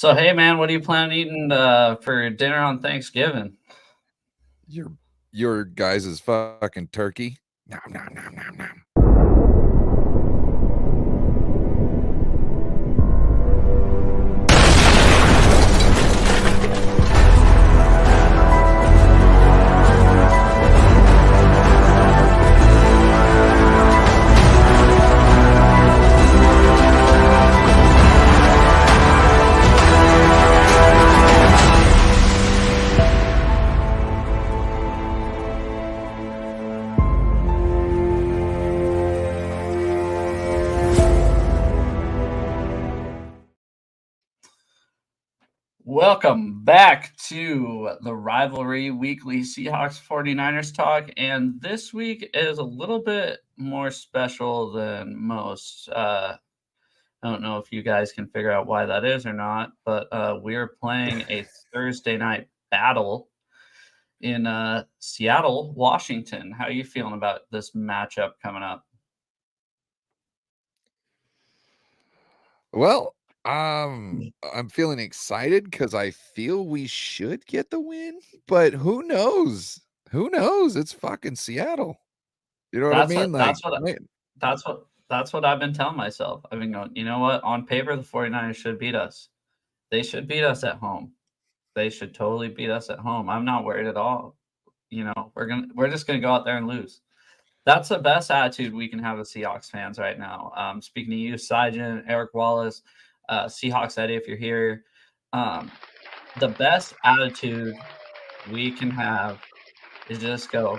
So, hey man, what are you planning eating for dinner on Thanksgiving? Your your guys' fucking turkey. Nom, nom, nom, nom, nom. Welcome back to the Rivalry Weekly Seahawks 49ers talk. And this week is a little bit more special than most. I don't know if you guys can figure out why that is or not, but we're playing a Thursday night battle in Seattle, Washington. How are you feeling about this matchup coming up? Well, I'm feeling excited because I feel we should get the win, but who knows? Who knows? It's fucking Seattle. You know what I That's mean? what Like, that's what man, that's what I've been telling myself. I've been going, you know what? On paper, the 49ers should beat us. They should beat us at home. They should totally beat us at home. I'm not worried at all. We're just gonna go out there and lose. That's the best attitude we can have as Seahawks fans right now. Speaking to you, Syjan, Eric Wallace, Seahawks Eddie, if you're here, the best attitude we can have is just go,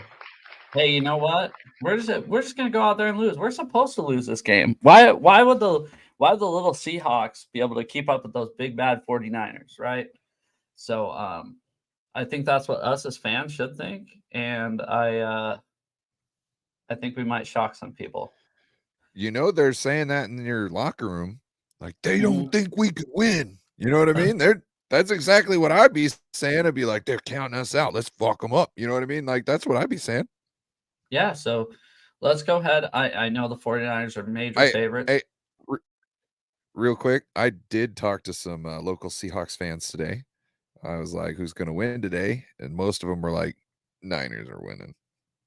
hey, you know what? We're just gonna go out there and lose. We're supposed to lose this game. Why would the little Seahawks be able to keep up with those big bad 49ers, right? So I think that's what us as fans should think, and I think we might shock some people. they're saying that in your locker room. Like, they don't Mhm. think we could win. You know what I mean? That's exactly what I'd be saying. I'd be like, they're counting us out. Let's fuck them up. You know what I mean? Like, that's what I'd be saying. Yeah, so let's go ahead. I know the 49ers are major I, favorites. I, real quick, I did talk to some local Seahawks fans today. I was like, "Who's going to win today?" And most of them were like, "Niners are winning.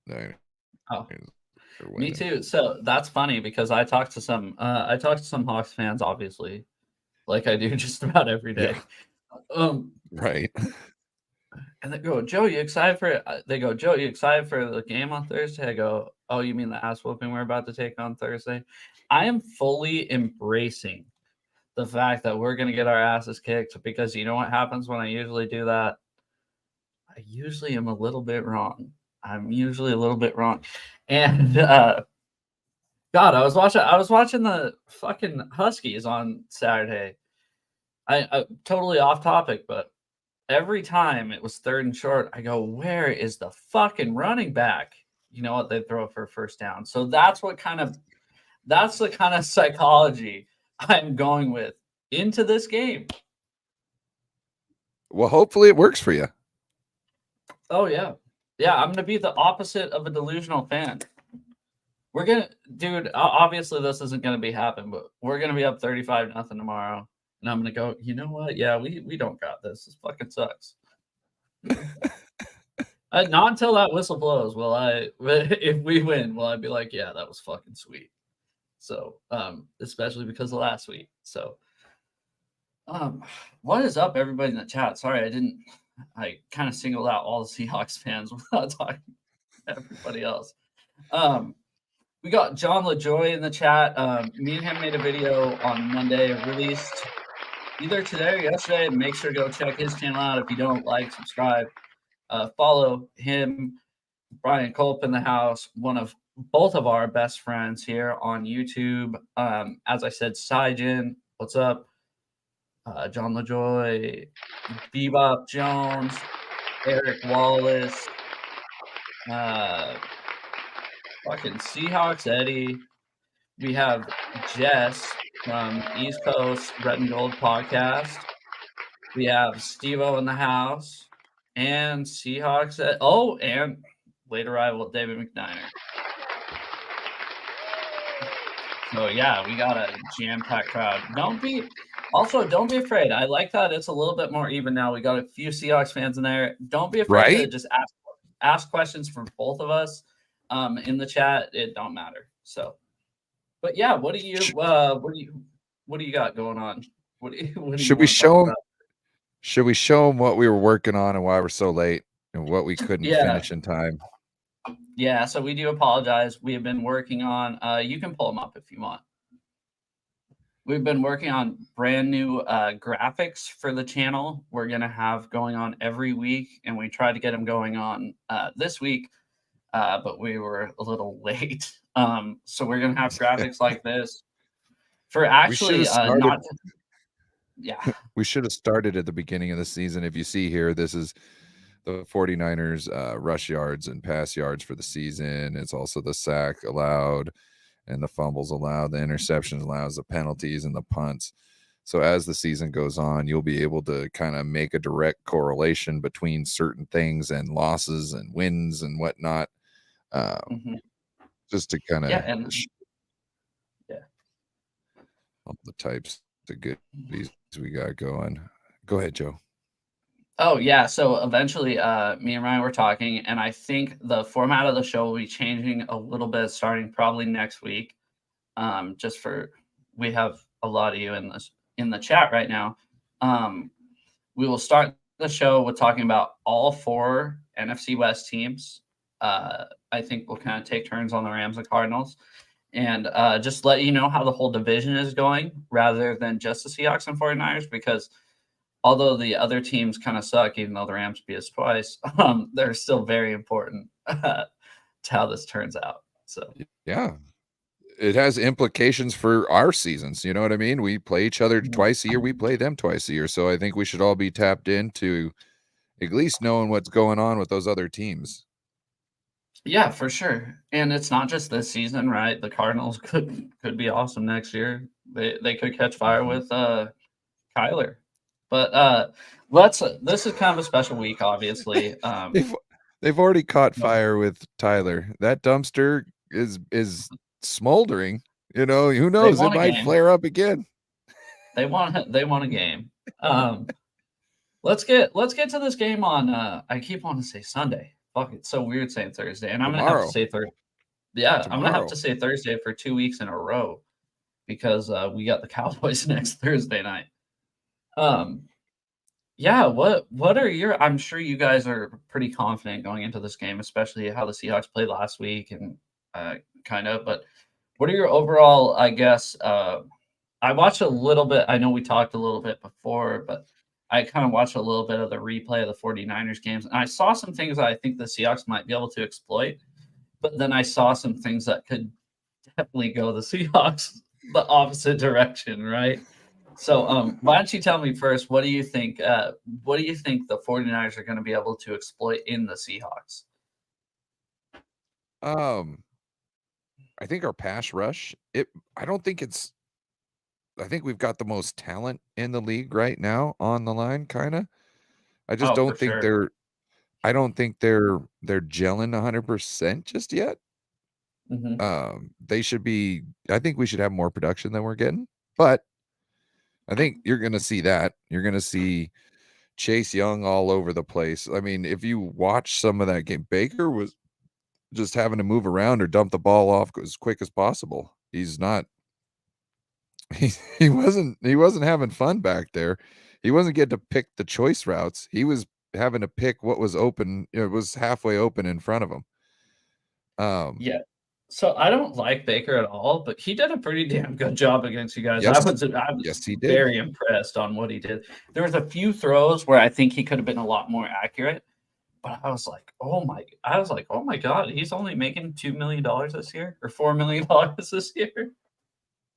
Niners Oh, are me winning." too. So that's funny because I talked to some Hawks fans, obviously, like I do just about every Yeah, day. Um, right. and they go, Joe, you excited for it? They go, Joe, you excited for the game on Thursday? I go, oh, you mean the ass whooping we're about to take on Thursday? I am fully embracing the fact that we're going to get our asses kicked because you know what happens when I usually do that? I usually am a little bit wrong. I'm usually a little bit wrong. And God, I was watching the fucking Huskies on Saturday. I totally off topic, but every time it was third and short, I go, where is the fucking running back? You know what? They throw it for a first down. So that's the kind of psychology I'm going with into this game. Well, hopefully it works for you. Oh yeah. Yeah, I'm gonna be the opposite of a delusional fan. We're gonna dude, obviously this isn't gonna be happening, but we're gonna be up 35-0 tomorrow. And I'm gonna go, you know what? Yeah, we don't got this. This fucking sucks. Not until that whistle blows will I if we win, will I be like, yeah, that was fucking sweet. So especially because of last week. So um what is up, everybody in the chat? Sorry, I kind of singled out all the Seahawks fans without talking to everybody else. Um we got John LaJoy in the chat. Me and him made a video on Monday, released either today or yesterday. Make sure to go check his channel out. If you don't, like, subscribe, follow him. Brian Culp in the house, one of both of our best friends here on YouTube. As I said, Syjan, what's up? John LaJoy, Bebop Jones, Eric Wallace, uh, fucking Seahawks Eddie. We have Jess from East Coast Red and Gold podcast. We have Steve-O in the house and Seahawks. And late arrival David McDiner. So yeah, we got a jam-packed crowd. Also, don't be afraid. I like that it's a little bit more even now. We got a few Seahawks fans in there. Don't be afraid to Right? just ask questions from both of us in the chat. It don't matter. So, but yeah, Sh- what do you got going on? What do you should we want to talk show them? about? Should we show them what we were working on and why we're so late and what we couldn't Yeah, finish in time? yeah. So we do apologize. We have been working on. You can pull them up if you want. We've been working on brand new graphics for the channel. We're going to have going on every week, and we tried to get them going on this week, but we were a little late. So we're going to have graphics like this for We should actually have started. not. Yeah. We should have started at the beginning of the season. If you see here, this is the 49ers rush yards and pass yards for the season. It's also the sack allowed and the fumbles allowed, the interceptions allowed, the penalties and the punts. So as the season goes on, you'll be able to kind of make a direct correlation between certain things and losses and wins and whatnot. Mm-hmm. Just to kind of Yeah. And yeah. all the types of goodies we got going. Go ahead, Joe. Oh yeah, so eventually me and Ryan were talking, and I think the format of the show will be changing a little bit starting probably next week. Just for we have a lot of you in the chat right now. We will start the show with talking about all 4 NFC West teams. I think we'll kind of take turns on the Rams and Cardinals, and just let you know how the whole division is going rather than just the Seahawks and 49ers, because although the other teams kind of suck, even though the Rams beat us twice, they're still very important to how this turns out. So yeah, it has implications for our seasons. You know what I mean? We play each other twice a year. We play them twice a year. So I think we should all be tapped into at least knowing what's going on with those other teams. yeah, for sure. And it's not just this season, right? The Cardinals could be awesome next year. They could catch fire with Kyler. But this is kind of a special week, obviously. They've already caught fire with Tyler. That dumpster is smoldering. You know, who knows? It might flare up again. They want a game. Let's get to this game on I keep wanting to say Sunday. Fuck, it's so weird saying Thursday. And I'm gonna have to say Thursday. Yeah, I'm gonna have to say Thursday for 2 weeks in a row because we got the Cowboys next Thursday night. Yeah, what are your I'm sure you guys are pretty confident going into this game, especially how the Seahawks played last week and kind of, but what are your overall, I guess, I watched a little bit. I know we talked a little bit before, but I kind of watched a little bit of the replay of the 49ers games, and I saw some things that I think the Seahawks might be able to exploit, but then I saw some things that could definitely go the Seahawks the opposite direction, right? So why don't you tell me first, what do you think the 49ers are going to be able to exploit in the Seahawks? I think our pass rush, I don't think it's I think we've got the most talent in the league right now on the line, kind of. I just Oh, for don't think sure. I don't think they're gelling 100% just yet. They should be I think we should have more production than we're getting. But I think you're going to see that. You're going to see Chase Young all over the place. I mean, if you watch some of that game, Baker was just having to move around or dump the ball off as quick as possible. He's not he wasn't having fun back there. He wasn't getting to pick the choice routes. He was having to pick what was open. It was halfway open in front of him. Yeah. So I don't like Baker at all, but he did a pretty damn good job against you guys. Yes, I was yes, he did. very impressed on what he did. There was a few throws where I think he could have been a lot more accurate, but I was like, oh my God, he's only making $2 million this year or $4 million this year.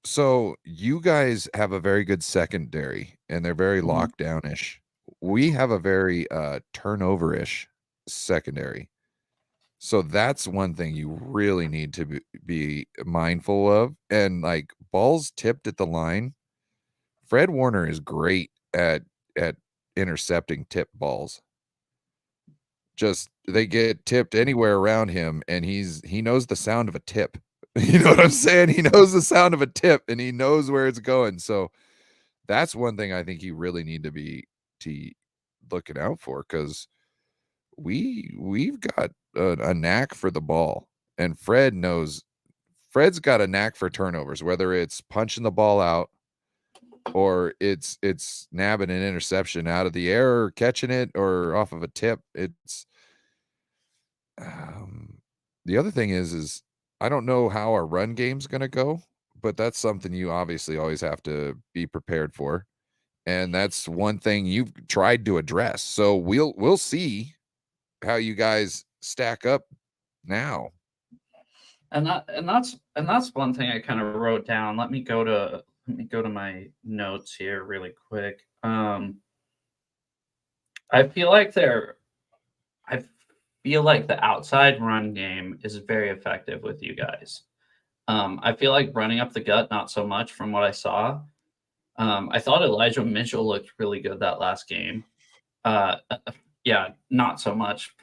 So you guys have a very good secondary and they're very lockdown-ish. We have a very turnover-ish secondary. So that's one thing you really need to be mindful of. And like balls tipped at the line, Fred Warner is great at intercepting tip balls. Just they get tipped anywhere around him, and he knows the sound of a tip. You know what I'm saying? He knows the sound of a tip, and he knows where it's going. So That's one thing I think you really need to be looking out for, because we've got a knack for the ball, and Fred's got a knack for turnovers, whether it's punching the ball out or it's nabbing an interception out of the air or catching it or off of a tip. It's the other thing is I don't know how our run game's going to go, but that's something you obviously always have to be prepared for. And that's one thing you've tried to address. So we'll see how you guys stack up now. And that's one thing I kind of wrote down. Let me go to my notes here really quick. I feel like I feel like the outside run game is very effective with you guys. I feel like running up the gut, not so much from what I saw. I thought Elijah Mitchell looked really good that last game. Yeah, not so much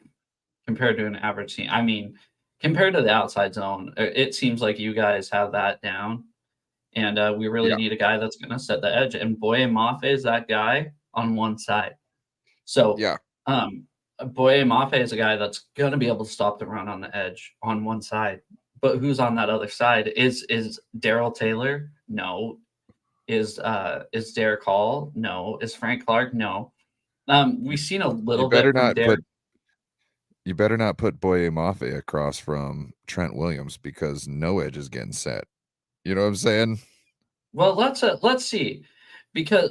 compared to an average team. I mean, compared to the outside zone, it seems like you guys have that down. And we really need a guy that's going to set the edge. And Boye Mafe is that guy on one side. So, Boye Mafe is a guy that's going to be able to stop the run on the edge on one side. But who's on that other side? Is Daryl Taylor? No. Is Derek Hall? No. Is Frank Clark? No. We've seen a little bit from Derek. You better not put Boye Mafe across from Trent Williams, because no edge is getting set. You know what I'm saying? Well, let's see, because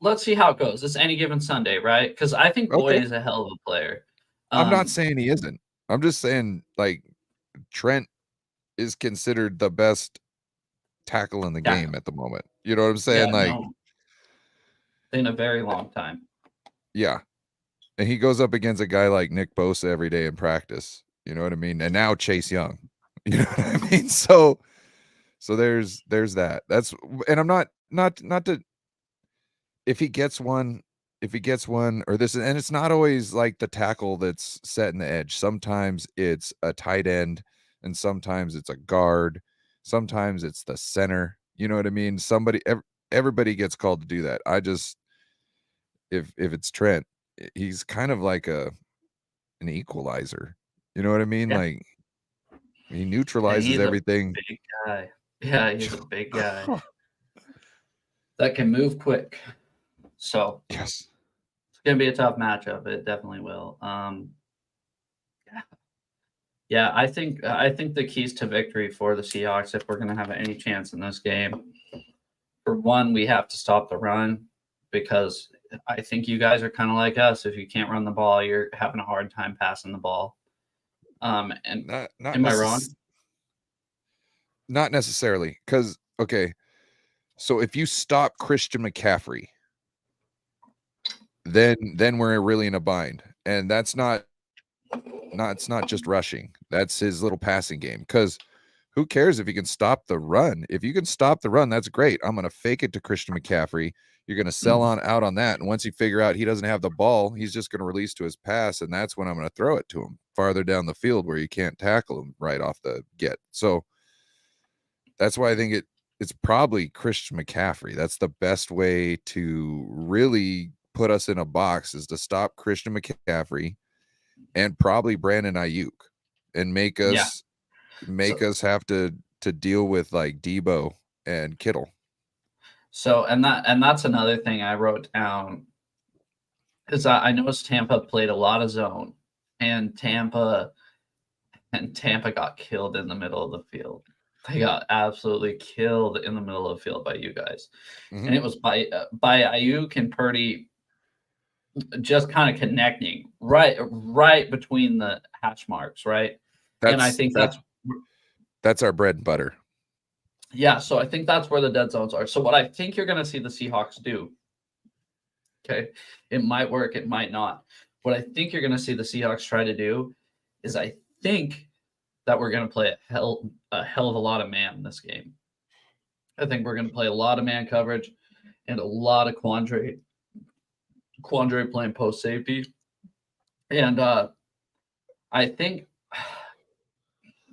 let's see how it goes. It's any given Sunday, right? Because I think Boye is a hell of a player. I'm not saying he isn't. I'm just saying, like, Trent is considered the best tackle in the game at the moment. You know what I'm saying? In a very long time. Yeah. And he goes up against a guy like Nick Bosa every day in practice. You know what I mean? And now Chase Young. You know what I mean? So there's that. And I'm not to, if he gets one or this, and it's not always like the tackle that's setting the edge. Sometimes it's a tight end, and sometimes it's a guard. Sometimes it's the center. You know what I mean? Everybody gets called to do that. I just, if it's Trent, he's kind of like an equalizer. You know what I mean? Like, he neutralizes everything. Big guy. Yeah, he's a big guy that can move quick. So yes, it's gonna be a tough matchup. It definitely will. Yeah, I think the keys to victory for the Seahawks, if we're gonna have any chance in this game, for one, we have to stop the run, because I think you guys are kind of like us. If you can't run the ball, you're having a hard time passing the ball. And am I wrong? Not necessarily, because so if you stop Christian McCaffrey, then we're really in a bind, and it's not just rushing. That's his little passing game, because who cares if he can stop the run? If you can stop the run, that's great. I'm going to fake it to Christian McCaffrey. You're going to sell out on that, and once you figure out he doesn't have the ball, he's just going to release to his pass, and that's when I'm going to throw it to him farther down the field where you can't tackle him right off the get. So that's why I think it's probably Christian McCaffrey. That's the best way to really put us in a box, is to stop Christian McCaffrey and probably Brandon Ayuk, and make us have to deal with like Debo and Kittle. So and that's another thing I wrote down, because I noticed Tampa played a lot of zone, and Tampa got killed in the middle of the field. They got absolutely killed in the middle of the field by you guys. And it was by Ayuk and Purdy just kind of connecting right between the hash marks, right? And I think that's our bread and butter. Yeah, so I think that's where the dead zones are. So what I think you're going to see the Seahawks do, okay, it might work, it might not. What I think you're going to see the Seahawks try to do is, I think that we're going to play a hell of a lot of man in this game. I think we're going to play a lot of man coverage and a lot of Quandre playing post safety. And I think,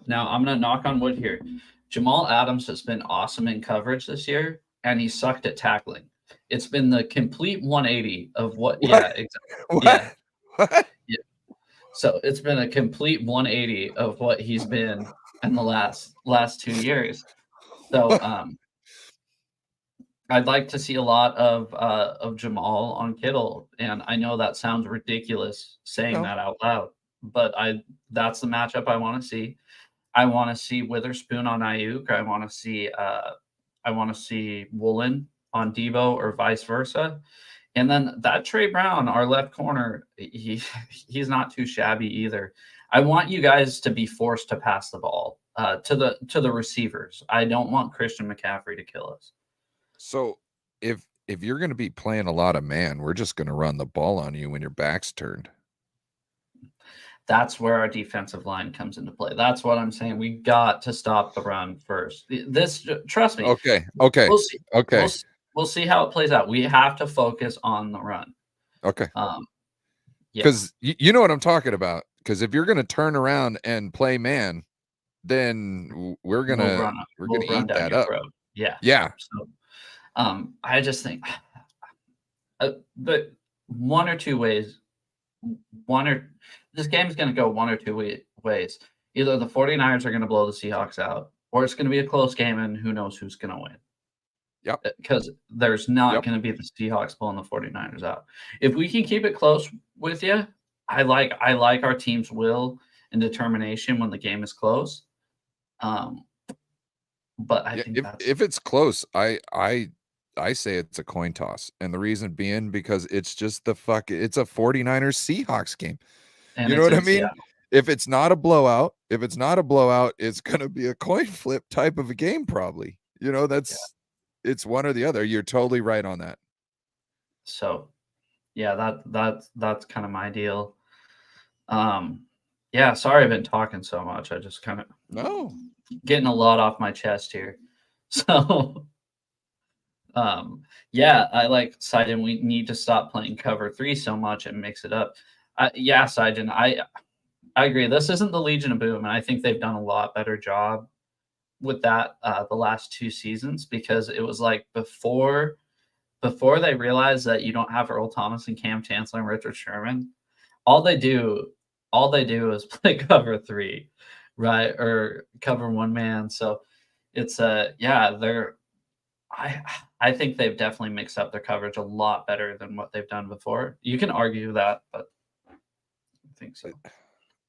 now I'm going to knock on wood here. Jamal Adams has been awesome in coverage this year, and he sucked at tackling. It's been the complete 180 of what. What? Yeah, exactly. What? Yeah, What? yeah. So it's been a complete 180 of what he's been in the last 2 years. So What? I'd like to see a lot of Jamal on Kittle, and I know that sounds ridiculous saying No. that out loud, but that's the matchup I want to see. I want to see Witherspoon on Ayuk. I want to see Woolen on Debo or vice versa. And then that Trey Brown, our left corner, he's not too shabby either. I want you guys to be forced to pass the ball to the receivers. I don't want Christian McCaffrey to kill us. So if you're going to be playing a lot of man, we're just going to run the ball on you when your back's turned. That's where our defensive line comes into play. That's what I'm saying. We got to stop the run first. Trust me. Okay. We'll see. Okay. We'll see how it plays out. We have to focus on the run. Okay. Yeah. Because you know what I'm talking about. Because if you're going to turn around and play man, then we're gonna eat that up. Throat. Yeah. Yeah. So, I just think, but one or two ways. This game is going to go one or two ways. Either the 49ers are going to blow the Seahawks out, or it's going to be a close game, and who knows who's going to win. Yep. Because there's not going to be the Seahawks blowing the 49ers out. If we can keep it close with you, I like our team's will and determination when the game is close. But I think if it's close, I say it's a coin toss, and the reason being because it's just it's a 49ers Seahawks game. And you know what I mean? Seattle. If it's not a blowout, it's gonna be a coin flip type of a game, probably. You know, it's one or the other. You're totally right on that. So, yeah, that's kind of my deal. Yeah, sorry I've been talking so much. I just kind of getting a lot off my chest here. So, yeah, I like Sidon. We need to stop playing cover 3 so much and mix it up. Yeah, Sidon, I agree. This isn't the Legion of Boom, and I think they've done a lot better job with that the last 2 seasons, because it was like before they realized that you don't have Earl Thomas and Cam Chancellor and Richard Sherman, all they do is play cover 3, right? Or cover 1 man. So it's I think they've definitely mixed up their coverage a lot better than what they've done before. You can argue that, but I think so.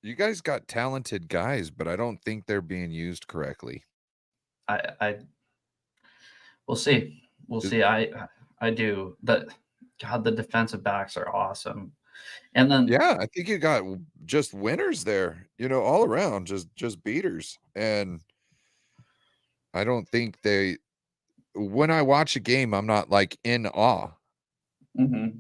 You guys got talented guys, but I don't think they're being used correctly. We'll see. We'll see. I do. But God, the defensive backs are awesome. And then I think you got just winners there, you know, all around, just beaters. And I don't think when I watch a game, I'm not like in awe. Mm-hmm.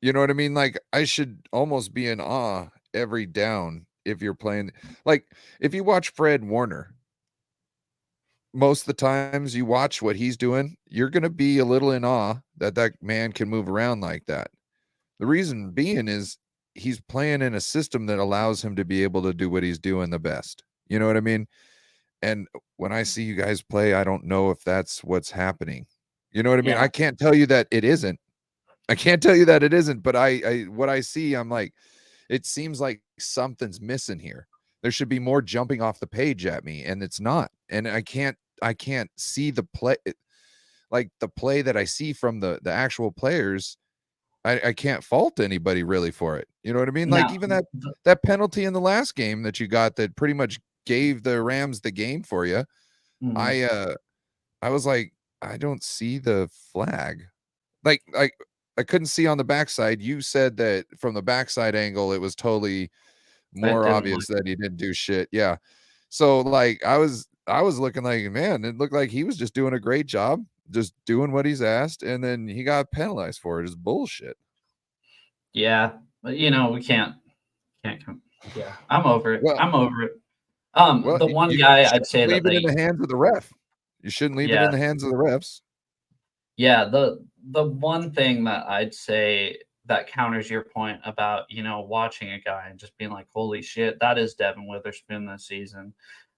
You know what I mean? Like I should almost be in awe every down if you're playing. Like if you watch Fred Warner, most of the times you watch what he's doing, you're going to be a little in awe that man can move around like that. The reason being is he's playing in a system that allows him to be able to do what he's doing the best. You know what I mean? And when I see you guys play, I don't know if that's what's happening. You know what I mean? I can't tell you that it isn't. But what I see, I'm like, it seems like something's missing here. There should be more jumping off the page at me, and it's not. And I can't see the play, like the play that I see from the actual players. I can't fault anybody really for it. You know what I mean? Like even that penalty in the last game that you got that pretty much gave the Rams the game for you. Mm-hmm. I was like, I don't see the flag. Like I couldn't see on the backside. You said that from the backside angle, it was totally more obvious that he didn't do shit. Yeah. So like I was looking like, man, it looked like he was just doing a great job, just doing what he's asked, and then he got penalized for it. It's bullshit. Yeah, but you know, we can't come. Yeah, I'm over it. Well, I'm over it. The one guy I'd say leave it in the hands of the ref. You shouldn't leave it in the hands of the refs. Yeah, the one thing that I'd say that counters your point about, you know, watching a guy and just being like, holy shit, that is Devin Witherspoon this season.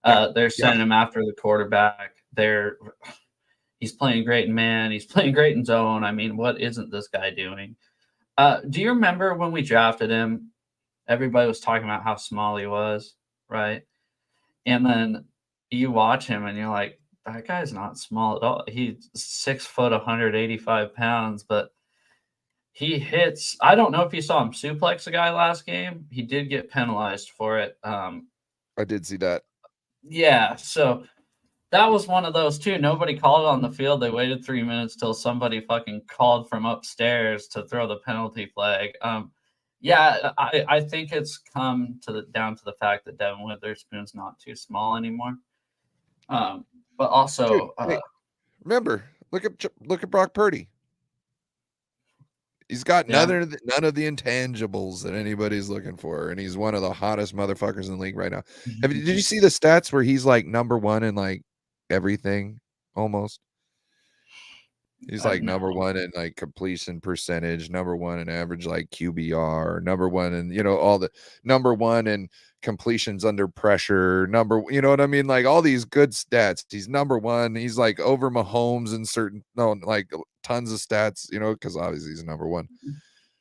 They're sending him after the quarterback. He's playing great in man. He's playing great in zone. I mean, what isn't this guy doing? Do you remember when we drafted him? Everybody was talking about how small he was, right? And then you watch him and you're like, that guy's not small at all. He's 6 foot, 185 pounds, but he hits. I don't know if you saw him suplex a guy last game. He did get penalized for it. I did see that. Yeah, so that was one of those too. Nobody called it on the field. They waited 3 minutes till somebody fucking called from upstairs to throw the penalty flag. Yeah, I think it's come down to the fact that Devin Witherspoon's not too small anymore. But also, Dude, hey, remember, look at Brock Purdy. He's got yeah. none of the intangibles that anybody's looking for, and he's one of the hottest motherfuckers in the league right now. Did you see the stats where he's like number one in like everything almost? He's like number one in like completion percentage, number one in average like QBR, number one in all the number one in completions under pressure, you know what I mean? Like all these good stats. He's number one. He's like over Mahomes in like tons of stats, because obviously he's number one.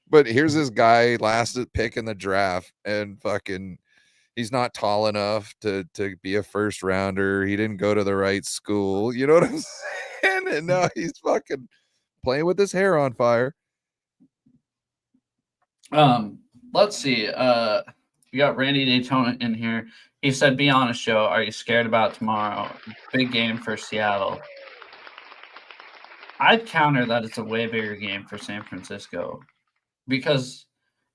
But here's this guy last pick in the draft, and fucking he's not tall enough to be a first rounder. He didn't go to the right school. You know what I'm saying? And now he's fucking playing with his hair on fire. Let's see. We got Randy Daytona in here. He said, "Be honest, Joe. Are you scared about tomorrow? Big game for Seattle." I'd counter that it's a way bigger game for San Francisco, because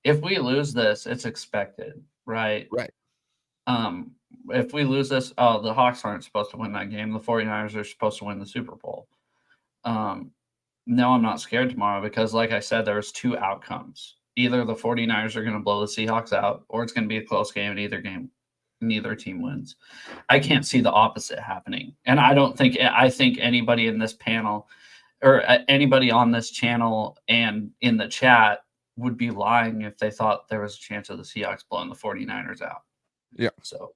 if we lose this, it's expected, right? Right. If we lose this, the Hawks aren't supposed to win that game. The 49ers are supposed to win the Super Bowl. No, I'm not scared tomorrow because, like I said, there's two outcomes. Either the 49ers are going to blow the Seahawks out, or it's going to be a close game, and neither team wins. I can't see the opposite happening. And I think anybody in this panel or anybody on this channel and in the chat would be lying if they thought there was a chance of the Seahawks blowing the 49ers out. Yeah. So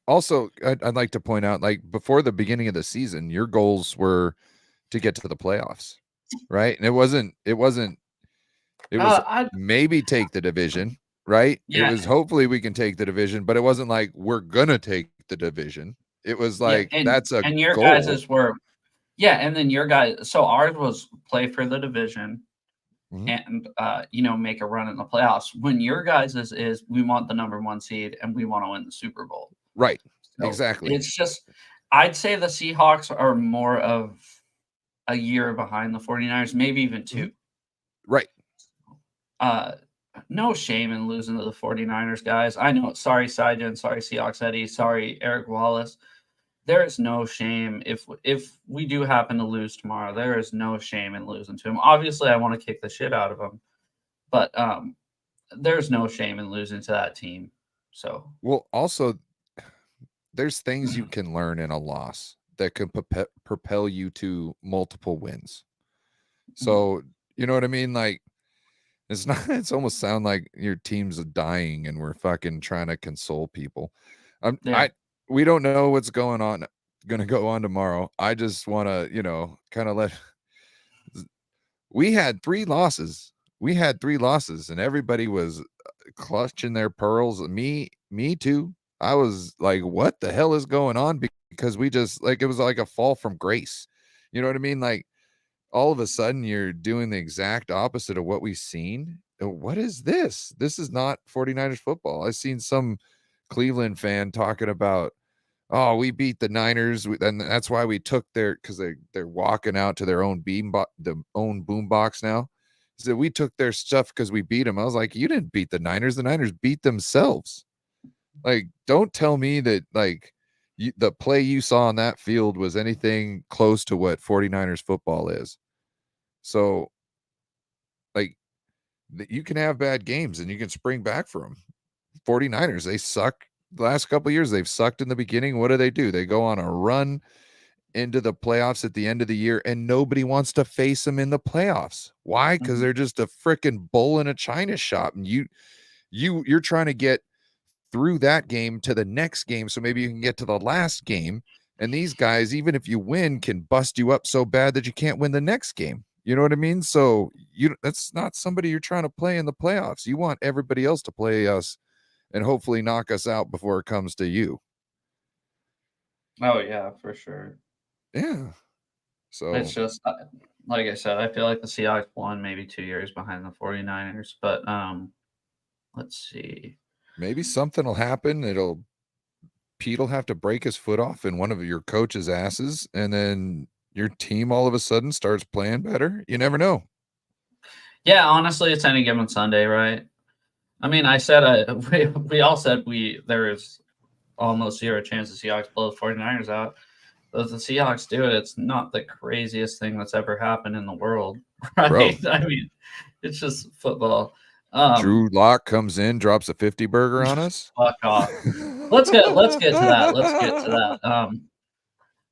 also, I'd like to point out, like before the beginning of the season, your goals were to get to the playoffs, right? And it was maybe take the division, right? yeah. It was hopefully we can take the division, but it wasn't like we're gonna take the division. It was like that's a and your goal. guys's were and then your guys. So ours was play for the division and make a run in the playoffs. When your guys is we want the number one seed and we want to win the Super Bowl. Right. So exactly. It's just I'd say the Seahawks are more of a year behind the 49ers, maybe even two. Right. No shame in losing to the 49ers, guys. I know. Sorry, Sijan. Sorry, Seahawks Eddie. Sorry, Eric Wallace. There is no shame if we do happen to lose tomorrow. There is no shame in losing to him. Obviously, I want to kick the shit out of him, but there's no shame in losing to that team. So, well, also, there's things you can learn in a loss that can propel you to multiple wins. So, you know what I mean? Like, it's almost sound like your team's dying and we're fucking trying to console people. We don't know what's going to go on tomorrow. I just want to, kind of we had 3 losses. And everybody was clutching their pearls. Me too. I was like, what the hell is going on? Because we just it was like a fall from grace. You know what I mean? Like all of a sudden you're doing the exact opposite of what we've seen. What is this? This is not 49ers football. I've seen some Cleveland fan talking about, oh, we beat the Niners, and that's why we took because they're walking out to their own boom box now. So we took their stuff because we beat them. I was like, you didn't beat the Niners. The Niners beat themselves. Like, don't tell me that the play you saw on that field was anything close to what 49ers football is. So, you can have bad games and you can spring back from them. 49ers, they suck. The last couple of years, they've sucked in the beginning. What do? They go on a run into the playoffs at the end of the year, and nobody wants to face them in the playoffs. Why? Because they're just a freaking bull in a china shop, and you're trying to get through that game to the next game, so maybe you can get to the last game And these guys, even if you win, can bust you up so bad that you can't win the next game. You know what I mean? So that's not somebody you're trying to play in the playoffs. You want everybody else to play us and hopefully knock us out before it comes to you. Oh yeah, for sure. Yeah. So It's just like I said, I feel like the Seahawks won maybe 2 years behind the 49ers, but let's see. maybe something will happen. Pete'll have to break his foot off in one of your coach's asses, and then your team all of a sudden starts playing better. You never know. Yeah, honestly, it's any given Sunday, right? I mean, I said we all said there is almost zero chance the Seahawks blow the 49ers out. But if the Seahawks do it, it's not the craziest thing that's ever happened in the world, right? Bro. I mean, it's just football. Drew Lock comes in, drops a 50 burger on us. Fuck off. Let's get to that. Let's get to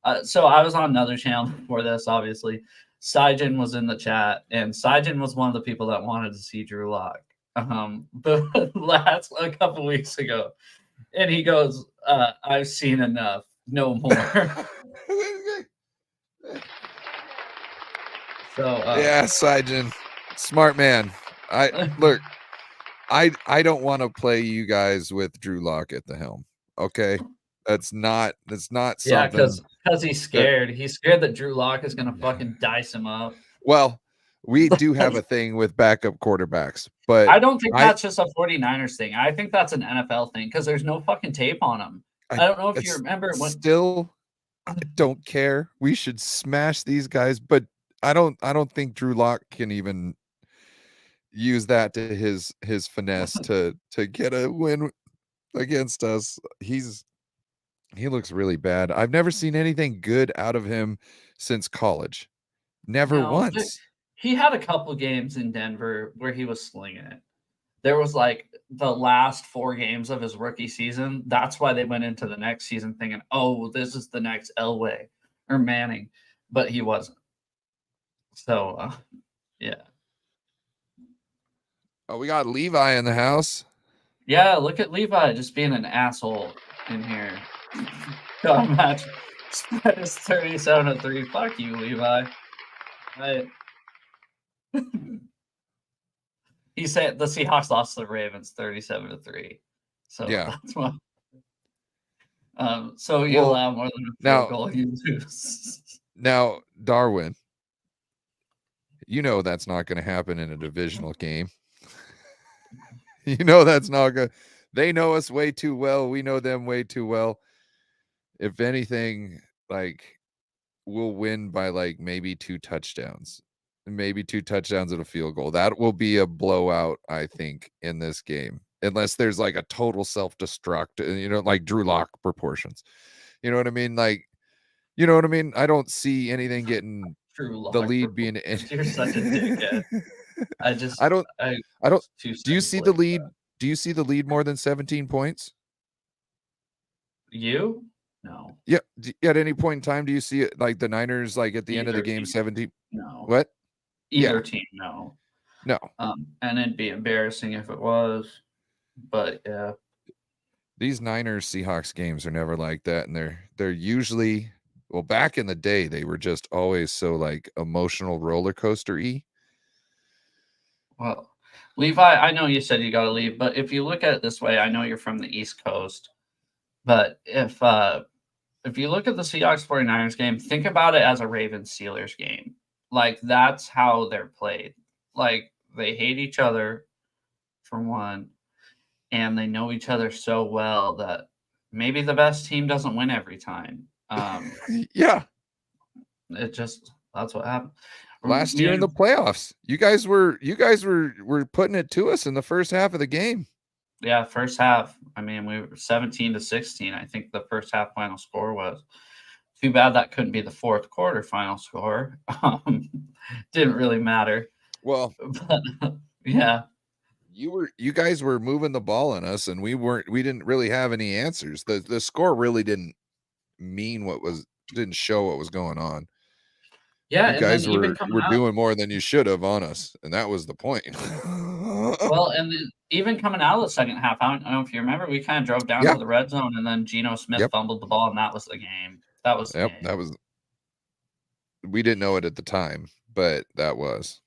that. So I was on another channel before this, obviously. Sijin was in the chat, and Sijin was one of the people that wanted to see Drew Lock. But a couple weeks ago, and he goes, "I've seen enough. No more." So yeah, Sijin, smart man. I don't want to play you guys with Drew Lock at the helm. Okay, that's not something. Yeah, because he's scared. He's scared that Drew Lock is gonna fucking dice him up. Well, we do have a thing with backup quarterbacks, but I don't think that's just a 49ers thing. I think that's an NFL thing because there's no fucking tape on him. I don't know if you remember when. Still, I don't care. We should smash these guys, but I don't think Drew Lock can even use that to his finesse to get a win against us. He looks really bad. I've never seen anything good out of him since college. Never once. He had a couple games in Denver where he was slinging it. There was like the last 4 games of his rookie season. That's why they went into the next season thinking, oh, this is the next Elway or Manning, but he wasn't. So, yeah. Oh, we got Levi in the house. Yeah, look at Levi just being an asshole in here. God, match. Spread is 37-3. Fuck you, Levi. He said the Seahawks lost to the Ravens 37-3. So yeah, that's what. So you allow more than a field goal, you lose. Now, Darwin, you know that's not going to happen in a divisional game. You know that's not good. They know us way too well. We know them way too well. If anything, like we'll win by like maybe 2 touchdowns. Maybe 2 touchdowns and a field goal. That will be a blowout, I think, in this game. Unless there's like a total self-destruct, like Drew Lock proportions. You know what I mean? Like, you know what I mean? I don't see anything getting the lead being in. You're such a dickhead. I don't. Do you see the lead? Do you see the lead more than 17 points? You? No. Yeah. At any point in time, do you see it like the Niners, like at the end of the game, 17? No. What? Either team, no. No. And it'd be embarrassing if it was. But yeah. These Niners Seahawks games are never like that, and they're usually, well, back in the day, they were just always so like emotional roller coaster-y. Well, Levi, I know you said you got to leave, but if you look at it this way, I know you're from the East Coast, but if you look at the Seahawks 49ers game, think about it as a Ravens Steelers game. Like that's how they're played. Like they hate each other for one, and they know each other so well that maybe the best team doesn't win every time. Yeah. That's what happened. Last year in the playoffs, you guys were putting it to us in the first half of the game. Yeah, first half. I mean, we were 17-16. I think the first half final score was. Too bad that couldn't be the fourth quarter final score. Didn't really matter. Well, but, yeah. You guys were moving the ball on us, and we didn't really have any answers. The score really didn't show what was going on. Yeah, you guys were doing more than you should have on us, and that was the point. Well, and then even coming out of the second half, I don't know if you remember, we kind of drove down to the red zone, and then Geno Smith fumbled the ball, and that was the game. That was the Yep, game. that was. We didn't know it at the time, but that was.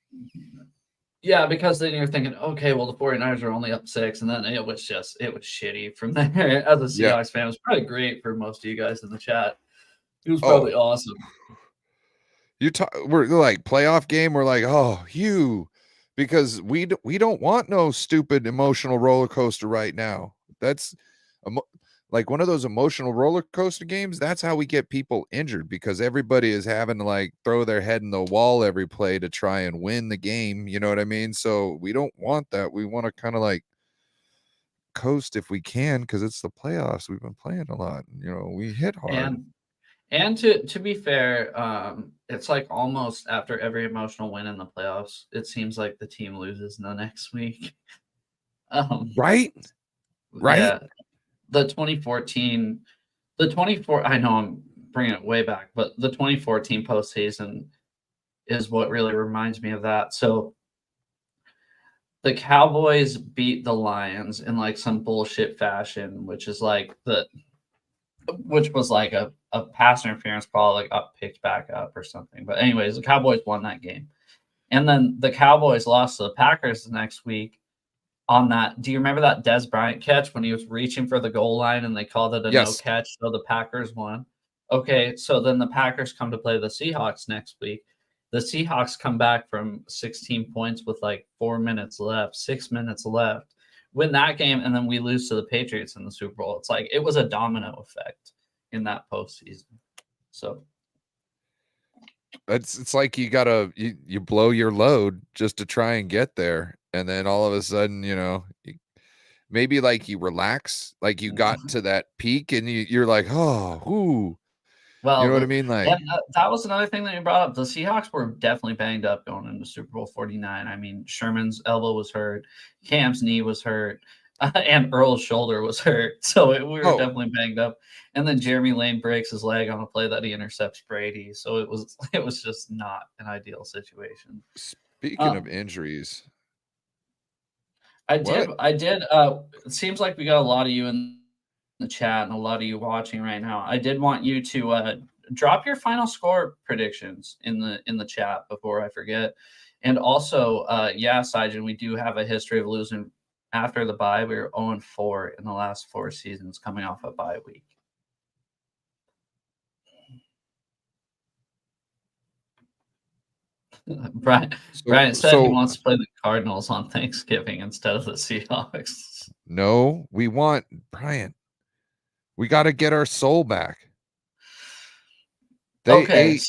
Yeah, because then you're thinking, okay, well, the 49ers are only up 6, and then it was shitty from there. As a Yeah. Seahawks fan, it was probably great for most of you guys in the chat. It was Oh, probably awesome. we're like playoff game. We're like, oh, because we don't want no stupid emotional roller coaster right now. That's like one of those emotional roller coaster games. That's how we get people injured, because everybody is having to like throw their head in the wall every play to try and win the game. You know what I mean? So we don't want that. We want to kind of like coast if we can, because it's the playoffs. We've been playing a lot. You know, we hit hard. And to be fair, it's like almost after every emotional win in the playoffs, it seems like the team loses the next week. Right? Yeah, the 2014, the 24. I know I'm bringing it way back, but the 2014 postseason is what really reminds me of that. So the Cowboys beat the Lions in like some bullshit fashion, which was like a pass interference call, like up picked back up or something. But anyways, the Cowboys won that game. And then the Cowboys lost to the Packers the next week on that. Do you remember that Des Bryant catch when he was reaching for the goal line and they called it a no Yes. catch? So the Packers won. Okay, so then the Packers come to play the Seahawks next week. The Seahawks come back from 16 points with like 4 minutes left, 6 minutes left, win that game, and then we lose to the Patriots in the Super Bowl. It's like it was a domino effect in that postseason. So It's like you gotta you blow your load just to try and get there, and then all of a sudden, maybe like you relax, like you got to that peak, and you're like, oh, ooh, you know what I well, mean? Like, and that was another thing that you brought up. The Seahawks were definitely banged up going into Super Bowl 49. I mean, Sherman's elbow was hurt, Cam's knee was hurt, and Earl's shoulder was hurt. So we were oh, definitely banged up. And then Jeremy Lane breaks his leg on a play that he intercepts Brady. So it was just not an ideal situation. speaking Uh, of injuries, I what? did. It seems like we got a lot of you in the chat and a lot of you watching right now. I did want you to drop your final score predictions in the chat before I forget. And also, yeah, Sajin, we do have a history of losing after the bye. We were 0-4 in the last 4 seasons coming off a bye week. Brian said he wants to play the Cardinals on Thanksgiving instead of the Seahawks. No, we want Brian. We got to get our soul back. They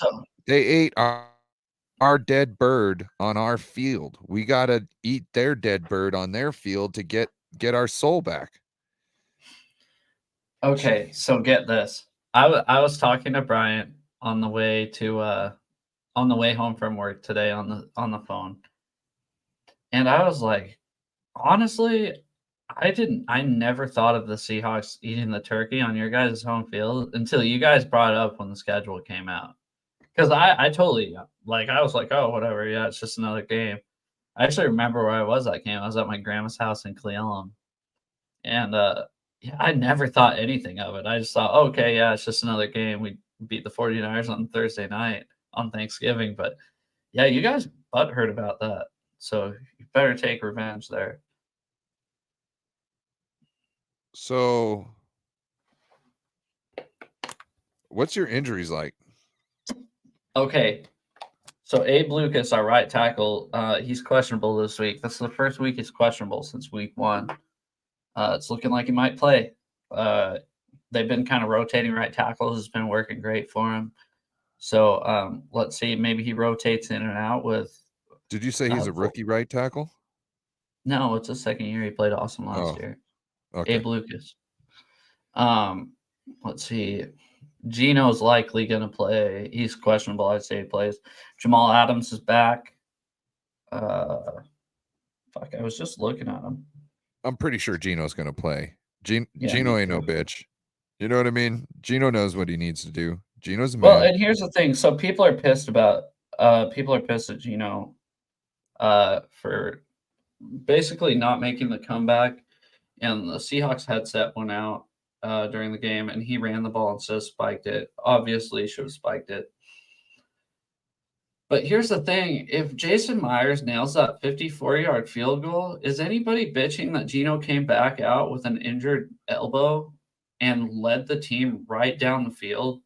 ate our dead bird on our field. We got to eat their dead bird on their field to get our soul back. Okay, so get this. I was talking to Bryant on the way home from work today on the phone. And I was like, honestly, I never thought of the Seahawks eating the turkey on your guys' home field until you guys brought it up when the schedule came out. Because I totally I was like, oh, whatever, yeah, it's just another game. I actually remember where I was that game. I was at my grandma's house in Cleveland. And yeah, I never thought anything of it. I just thought, okay, yeah, it's just another game. We beat the 49ers on Thursday night on Thanksgiving. But yeah, you guys butthurt about that. So you better take revenge there. So what's your injuries like? Okay. So Abe Lucas, our right tackle, he's questionable this week. This is the first week he's questionable since week 1. It's looking like he might play. They've been kind of rotating right tackles. It's been working great for him. So let's see. Maybe he rotates in and out with. Did you say he's a rookie right tackle? No, it's a second year. He played awesome last year. Okay. Abe Lucas. Let's see. Gino's likely going to play. He's questionable. I'd say he plays. Jamal Adams is back. Fuck, I was just looking at him. I'm pretty sure Gino's going to play. Gino ain't no bitch. You know what I mean? Gino knows what he needs to do. Gino's a man. Well, and here's the thing. So people are pissed at Gino for basically not making the comeback. And the Seahawks headset went out during the game, and he ran the ball instead of spiked it. Obviously, should have spiked it. But here's the thing. If Jason Myers nails that 54-yard field goal, is anybody bitching that Geno came back out with an injured elbow and led the team right down the field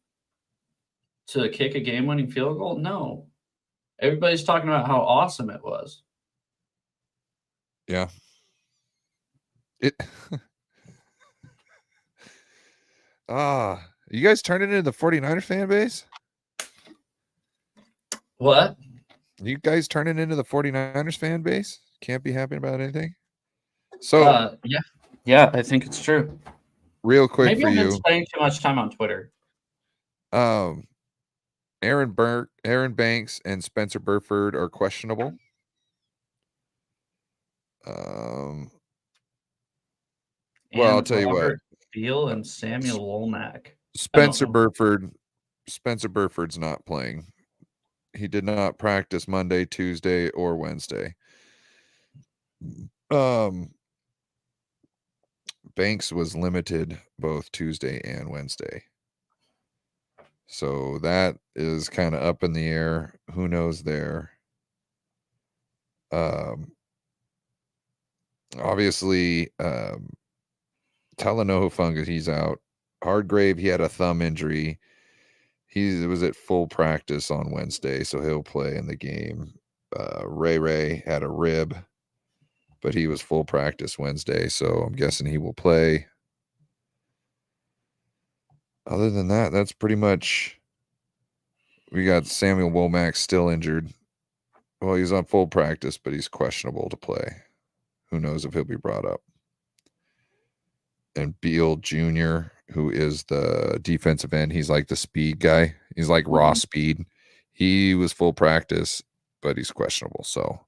to kick a game-winning field goal? No. Everybody's talking about how awesome it was. Yeah. You guys turned it into the 49er fan base? What? You guys turning into the 49ers fan base? Can't be happy about anything? So, yeah, I think it's true. Real quick Maybe for I've been you, spending too much time on Twitter. Aaron Banks and Spencer Burford are questionable. Well, I'll tell you what. Beal and Samuel Womack. Spencer Burford's not playing. He did not practice Monday, Tuesday, or Wednesday. Banks was limited both Tuesday and Wednesday. So that is kind of up in the air. Who knows there? Obviously, Talanoa he's out. Hardgrave, he had a thumb injury. He was at full practice on Wednesday, so he'll play in the game. Ray had a rib, but he was full practice Wednesday, so I'm guessing he will play. Other than that, that's pretty much. We got Samuel Womack still injured. Well, he's on full practice, but he's questionable to play. Who knows if he'll be brought up. And Beal Jr., who is the defensive end, he's like the speed guy. He's like raw speed. He was full practice, but he's questionable. So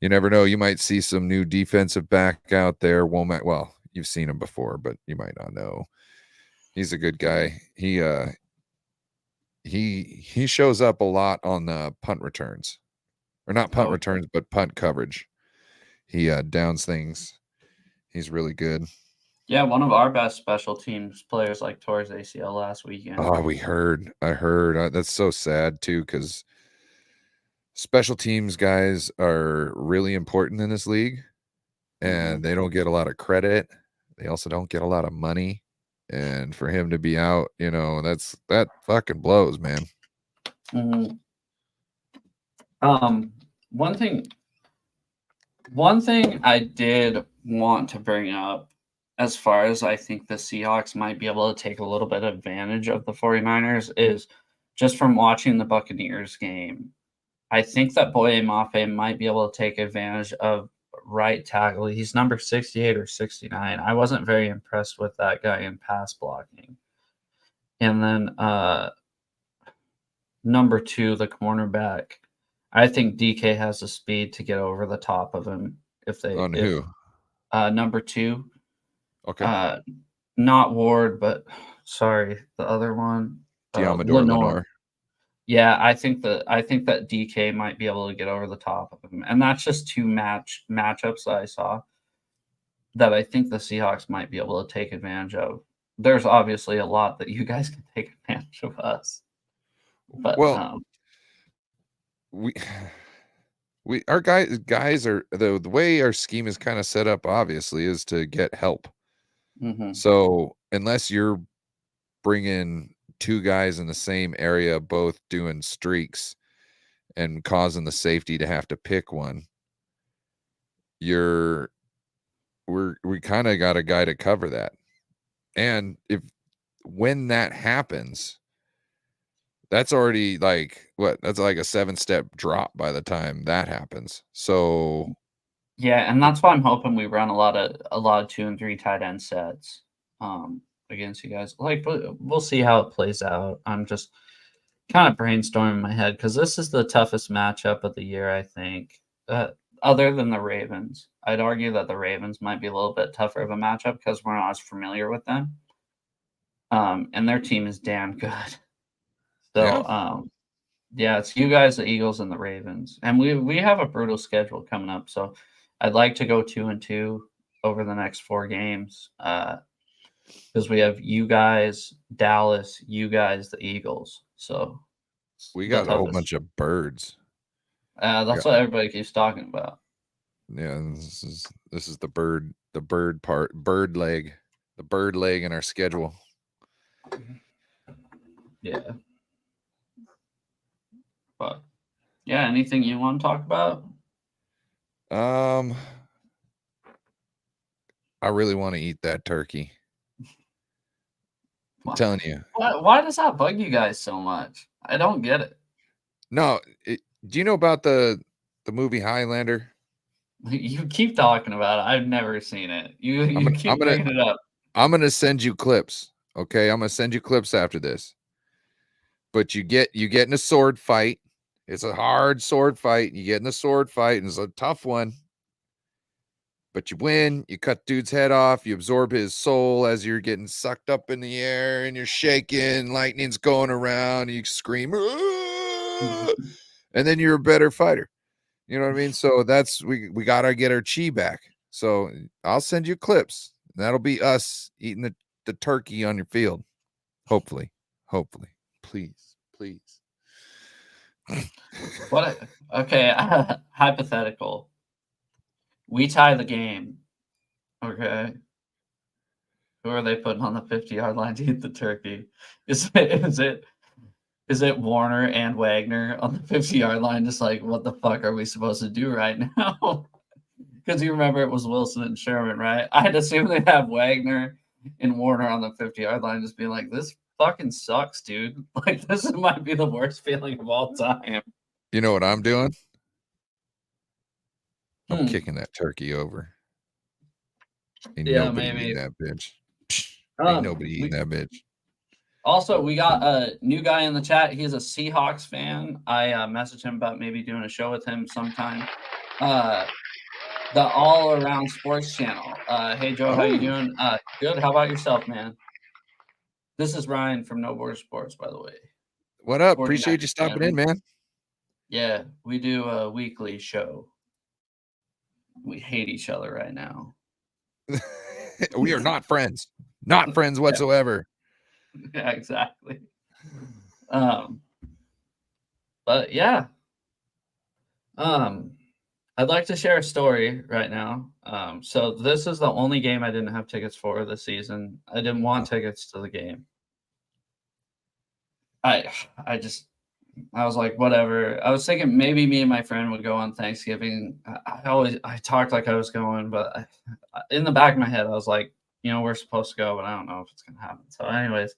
you never know. You might see some new defensive back out there. Womack, well, you've seen him before, but you might not know. He's a good guy. He shows up a lot on the punt returns. Or not punt returns, but punt coverage. He downs things. He's really good. Yeah, one of our best special teams players tore his ACL last weekend. Oh, I heard. That's so sad too, because special teams guys are really important in this league, and they don't get a lot of credit. They also don't get a lot of money, and for him to be out, that fucking blows, man. One thing I did want to bring up, as far as I think the Seahawks might be able to take a little bit of advantage of the 49ers, is just from watching the Buccaneers game. I think that Boye Mafe might be able to take advantage of right tackle. He's number 68 or 69. I wasn't very impressed with that guy in pass blocking. And then number 2, the cornerback. I think DK has the speed to get over the top of him. Who? Number 2. Okay. Not Ward, but sorry, the other one. Lenore. Yeah, I think that DK might be able to get over the top of him. And that's just 2 matchups that I saw that I think the Seahawks might be able to take advantage of. There's obviously a lot that you guys can take advantage of us. But our guys are the way our scheme is kind of set up, obviously, is to get help. So unless you're bringing 2 guys in the same area, both doing streaks and causing the safety to have to pick one, we kind of got a guy to cover that. And when that happens, that's already that's like a 7-step drop by the time that happens. So yeah, and that's why I'm hoping we run a lot of 2 and 3 tight end sets against you guys. We'll see how it plays out. I'm just kind of brainstorming in my head because this is the toughest matchup of the year, I think. Other than the Ravens, I'd argue that the Ravens might be a little bit tougher of a matchup because we're not as familiar with them. And their team is damn good. So, yeah, it's you guys, the Eagles, and the Ravens. And we have a brutal schedule coming up. So I'd like to go 2-2 over the next 4 games. because we have you guys, Dallas, you guys, the Eagles. So We the got a whole toughest. bunch of birds. That's what everybody keeps talking about. Yeah, this is the bird part, bird leg, the bird leg in our schedule. Yeah. But yeah, anything you want to talk about? I really want to eat that turkey. I'm telling you. Why does that bug you guys so much? I don't get it. No, do you know about the movie Highlander? You keep talking about it. I've never seen it. You keep bringing it up. I'm gonna send you clips. Okay, I'm gonna send you clips after this. But you get in a sword fight. It's a hard sword fight. You get in a sword fight, and it's a tough one. But you win. You cut dude's head off. You absorb his soul as you're getting sucked up in the air, and you're shaking. Lightning's going around. And you scream, "Aah!" And then you're a better fighter. You know what I mean? So that's we gotta get our chi back. So I'll send you clips. That'll be us eating the turkey on your field. Hopefully. Please. What? Okay, hypothetical. We tie the game. Okay. Who are they putting on the 50-yard line to eat the turkey? Is it Warner and Wagner on the 50-yard line? Just like, what the fuck are we supposed to do right now? Because you remember it was Wilson and Sherman, right? I'd assume they'd have Wagner and Warner on the 50-yard line, just being like, this fucking sucks, dude. Like, this might be the worst feeling of all time. You know what I'm doing? I'm kicking that turkey over. Ain't nobody eating that bitch. Ain't nobody eating that bitch. Also, we got a new guy in the chat. He's a Seahawks fan. I messaged him about maybe doing a show with him sometime. The All Around Sports channel. Hey, Joe, how you doing? Good. How about yourself, man? This is Ryan from No Border Sports, by the way. What up? Appreciate you stopping in, man. Yeah, we do a weekly show. We hate each other right now. We are not friends. Not friends whatsoever. Yeah, exactly. But yeah. I'd like to share a story right now. So this is the only game I didn't have tickets for this season. I didn't want tickets to the game. I was like, whatever. I was thinking maybe me and my friend would go on Thanksgiving. I talked like I was going, but in the back of my head, I was like, we're supposed to go, but I don't know if it's gonna happen. So, anyways,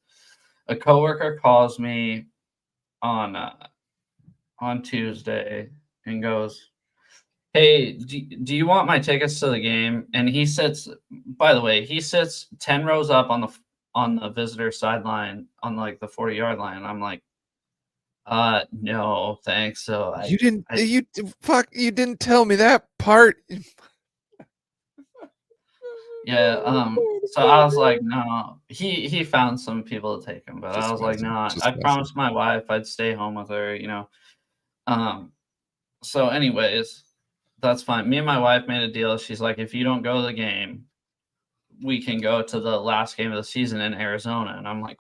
a coworker calls me on Tuesday and goes, "Hey, do you want my tickets to the game?" And he sits. By the way, he sits 10 rows up on the visitor sideline on like the 40-yard line. And I'm like, no, thanks. So you didn't tell me that part. Yeah. So I was like, no. He found some people to take him, but I was like, no. I promised my wife I'd stay home with her. So, anyways, that's fine. Me and my wife made a deal. She's like, if you don't go to the game, we can go to the last game of the season in Arizona. And I'm like,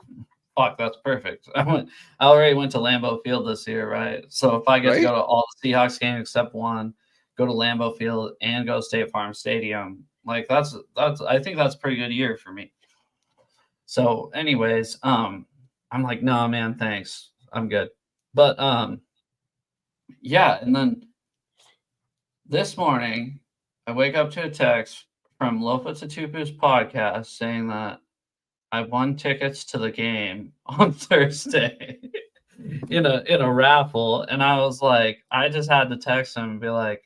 fuck, that's perfect. I already went to Lambeau Field this year, right? So if I get to go to all the Seahawks games except one, go to Lambeau Field and go to State Farm Stadium, like that's I think that's a pretty good year for me. So, anyways, I'm like, no, man, thanks, I'm good. But yeah, and then this morning I wake up to a text from Lofa Tatupu's podcast saying that I won tickets to the game on Thursday in a raffle, and I was like, I just had to text him and be like,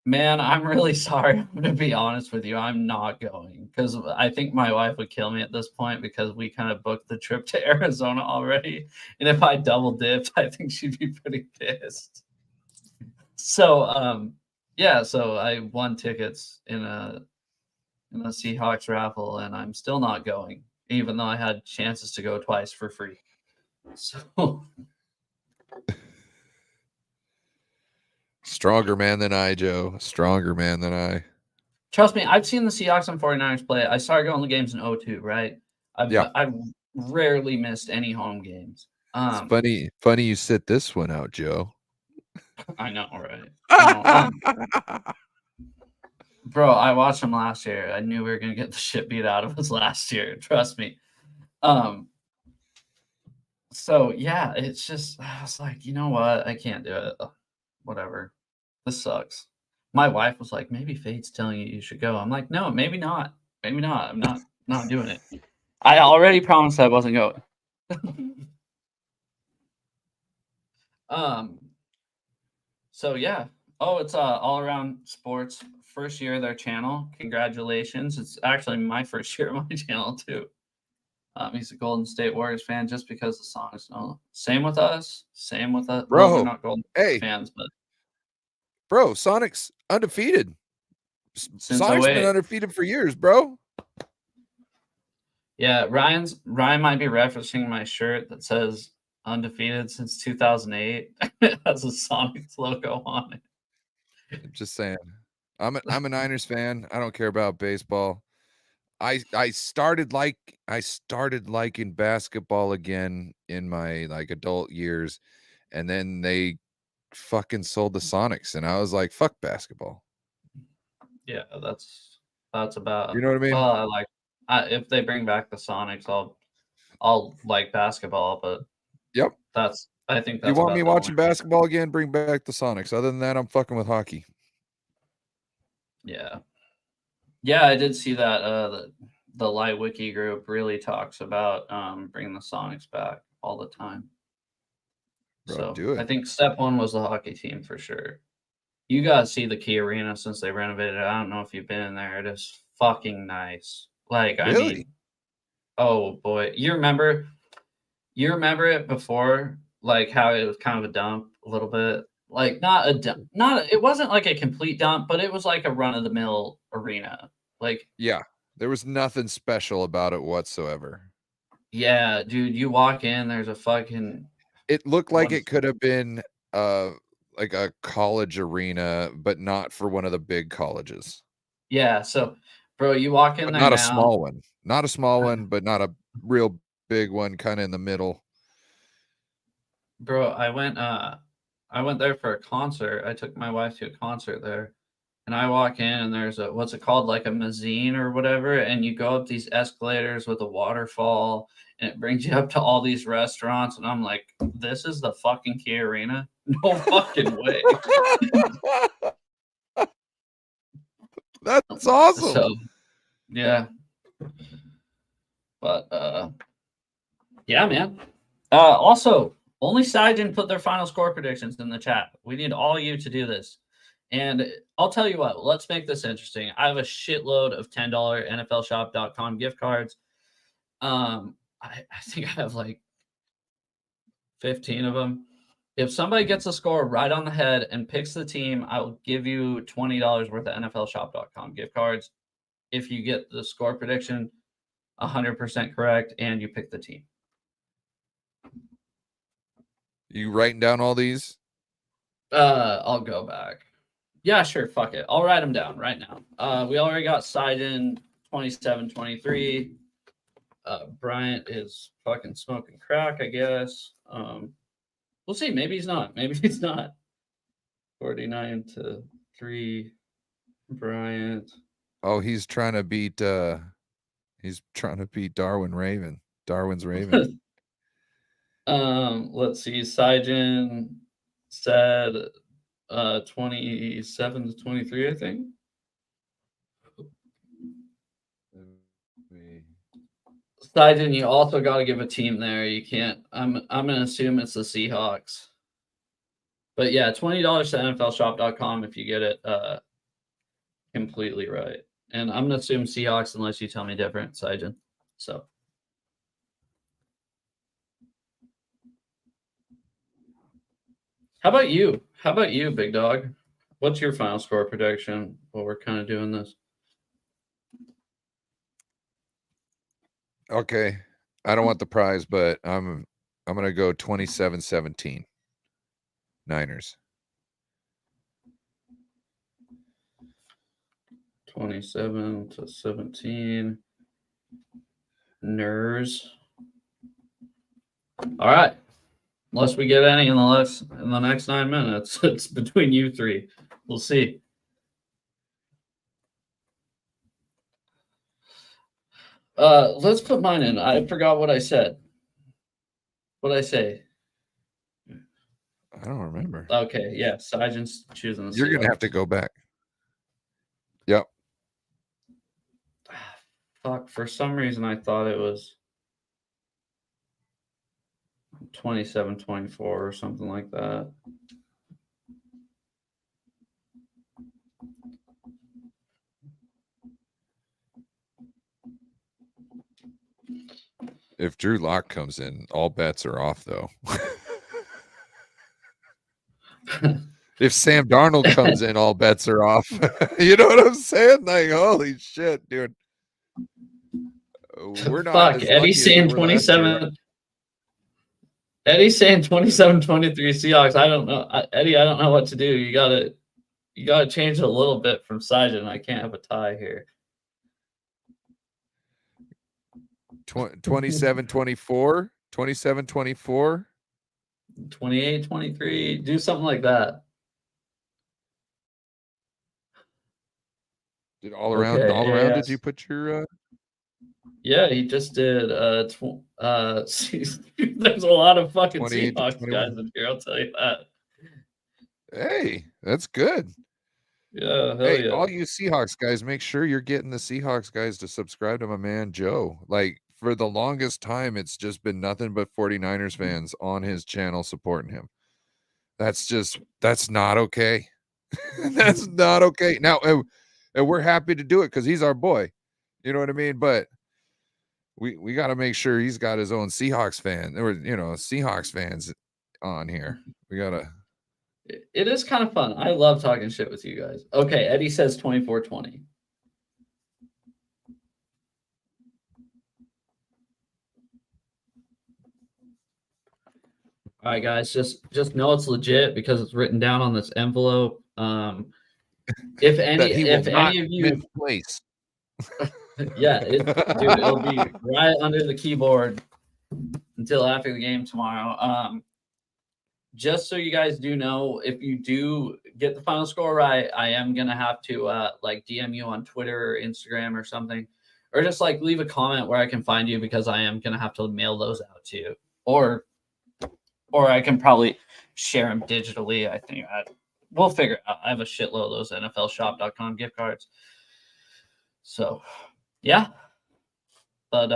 man, I'm really sorry. I'm gonna be honest with you. I'm not going because I think my wife would kill me at this point because we kind of booked the trip to Arizona already. And if I double dipped, I think she'd be pretty pissed. So yeah, so I won tickets in a Seahawks raffle, and I'm still not going, even though I had chances to go twice for free. So stronger man than I, Joe. Stronger man than I. Trust me, I've seen the Seahawks and 49ers play. I started going to games in 02, right? I've rarely missed any home games. It's funny you sit this one out, Joe. I know, right? I know. Bro, I watched him last year. I knew we were gonna get the shit beat out of us last year. Trust me. So yeah, it's just I was like, you know what? I can't do it. Whatever. This sucks. My wife was like, maybe fate's telling you should go. I'm like, no, maybe not. Maybe not. I'm not doing it. I already promised I wasn't going. So yeah. Oh, it's all around sports. First year of their channel. Congratulations. It's actually my first year of my channel too. He's a Golden State Warriors fan just because the song is no. Same with us. Same with us. Bro, well, we're not Golden State fans, but bro, Sonic's undefeated. Sonic's been undefeated for years, bro. Yeah, Ryan might be referencing my shirt that says undefeated since 2008. It has a Sonics logo on it. I'm just saying. I'm a Niners fan. I don't care about baseball. I started liking basketball again in my like adult years, and then they fucking sold the Sonics, and I was like, fuck basketball. Yeah, that's about. You know what I mean? Well, if they bring back the Sonics, I'll like basketball, but yep, I think that's. You want me watching basketball again? Bring back the Sonics. Other than that, I'm fucking with hockey. Yeah, I did see that. The Light Wiki group really talks about bringing the Sonics back all the time. Bro, so do it. I think step one was the hockey team for sure. You guys see the Key Arena since they renovated it. I don't know if you've been in there. It is fucking nice. Like, really? I mean, oh boy, you remember it before, like how it was kind of a dump a little bit. Like not it wasn't like a complete dump, but it was like a run of the mill arena. Like, yeah, there was nothing special about it whatsoever. Yeah, dude, you walk in, there's a fucking. It looked like it could have been like a college arena, but not for one of the big colleges. Yeah, so bro, you walk in there not now. A small one. Not a small one, but not a real big one, kind of in the middle. Bro, I went there for a concert. I took my wife to a concert there. And I walk in and there's a, what's it called? Like a mezzanine or whatever. And you go up these escalators with a waterfall and it brings you up to all these restaurants. And I'm like, this is the fucking Key Arena? No fucking way. That's awesome. So, yeah. But, yeah, man. Also, only Side didn't put their final score predictions in the chat. We need all you to do this. And I'll tell you what, let's make this interesting. I have a shitload of $10 NFLshop.com gift cards. I think I have like 15 of them. If somebody gets a score right on the head and picks the team, I will give you $20 worth of NFLshop.com gift cards. If you get the score prediction 100% correct and you pick the team. You writing down all these? I'll go back. Yeah, sure. Fuck it. I'll write them down right now. We already got Side in 27-23. Bryant is fucking smoking crack, I guess. We'll see. Maybe he's not. Maybe he's not. 49-3. Bryant. Oh, he's trying to beat Darwin's Raven. Let's see. Sijin said 27-23, I think. Sijin, you also got to give a team there. You can't. I'm gonna assume it's the Seahawks. But yeah, $20 to NFLshop.com if you get it completely right. And I'm gonna assume Seahawks unless you tell me different, Sijin. So. How about you? Big dog? What's your final score prediction while we're kind of doing this? Okay. I don't want the prize, but I'm going to go 27-17. Niners. 27-17. Ners. All right. Unless we get any in the next 9 minutes, it's between you three. We'll see. Let's put mine in. I forgot what I said. What did I say? I don't remember. Okay, yeah. Sargent's choosing the You're going to have to go back. Yep. Fuck, for some reason I thought it was 27-24 or something like that. If Drew Lock comes in, all bets are off, though. If Sam Darnold comes in, all bets are off. You know what I'm saying? Like, holy shit, dude. We're not. Fuck, Eddie's saying 27. Eddie's saying 27-23 Seahawks. I don't know. Eddie, I don't know what to do. You gotta change it a little bit from Sargent. I can't have a tie here. 27-24, 27-24, 28-23. Do something like that. Did all around? Did you put your? Yeah, he just did. There's a lot of fucking 28 to Seahawks 21. guys in here. I'll tell you that. Hey, that's good. Yeah, hell Hey, yeah. all you Seahawks guys, make sure you're getting the Seahawks guys to subscribe to my man Joe. Like, for the longest time, it's just been nothing but 49ers fans on his channel supporting him. That's not okay. That's not okay. Now, and we're happy to do it because he's our boy. You know what I mean? But we got to make sure he's got his own Seahawks fan. There were, Seahawks fans on here. We got to. It is kind of fun. I love talking shit with you guys. Okay, Eddie says 24-20. All right, guys, just know it's legit because it's written down on this envelope. If any of you misplace. Yeah, dude, it'll be right under the keyboard until after the game tomorrow. Just so you guys do know, if you do get the final score right, I am gonna have to like DM you on Twitter or Instagram or something, or just like leave a comment where I can find you because I am gonna have to mail those out to you, or I can probably share them digitally. I think we'll figure it out. I have a shitload of those NFLshop.com gift cards. So, yeah. But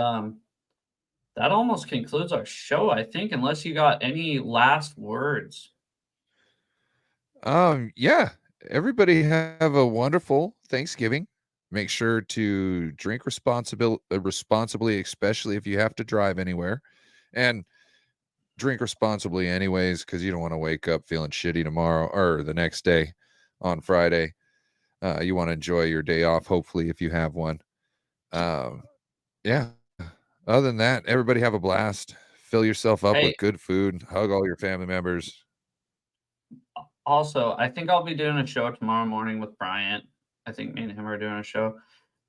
that almost concludes our show, I think, unless you got any last words. Yeah. Everybody have a wonderful Thanksgiving. Make sure to drink responsibly, especially if you have to drive anywhere. And drink responsibly anyways, because you don't want to wake up feeling shitty tomorrow or the next day on Friday. You want to enjoy your day off, hopefully, if you have one. Yeah. Other than that, everybody have a blast. Fill yourself up with good food. Hug all your family members. Also, I think I'll be doing a show tomorrow morning with Bryant. I think me and him are doing a show.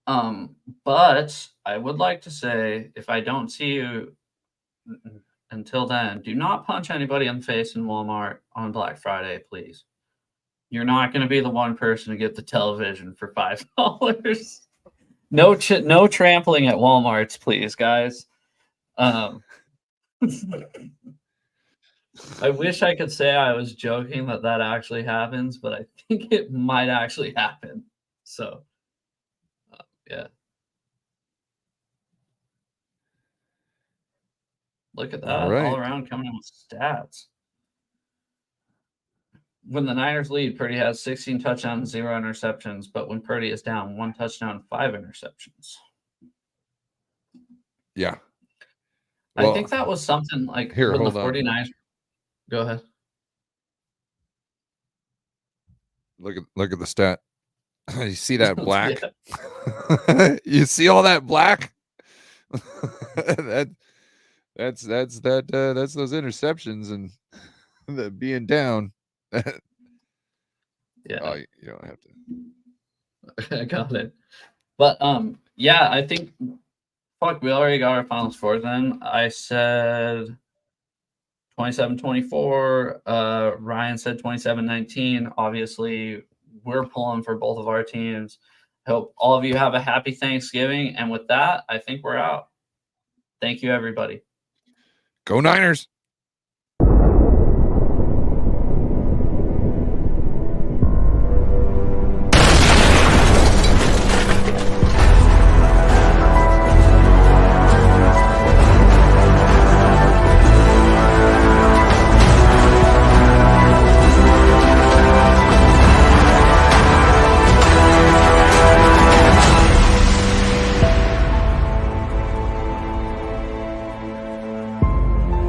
But I would like to say, if I don't see you until then, do not punch anybody in the face in Walmart on Black Friday, please. You're not going to be the one person to get the television for $5. No trampling at Walmart's, please, guys. I wish I could say I was joking that actually happens, but I think it might actually happen. So, yeah. Look at that. All around coming in with stats. When the Niners lead, Purdy has 16 touchdowns, 0 interceptions. But when Purdy is down, 1 touchdown, 5 interceptions. Yeah. Well, I think that was something like here, when hold the 49ers. Go ahead. Look at the stat. You see that black? You see all that black? That's those interceptions and the being down. Yeah. Oh, you don't have to. I got it. But yeah, I think we already got our final scores then. I said 27-24. Ryan said 27-19. Obviously, we're pulling for both of our teams. Hope all of you have a happy Thanksgiving. And with that, I think we're out. Thank you, everybody. Go Niners.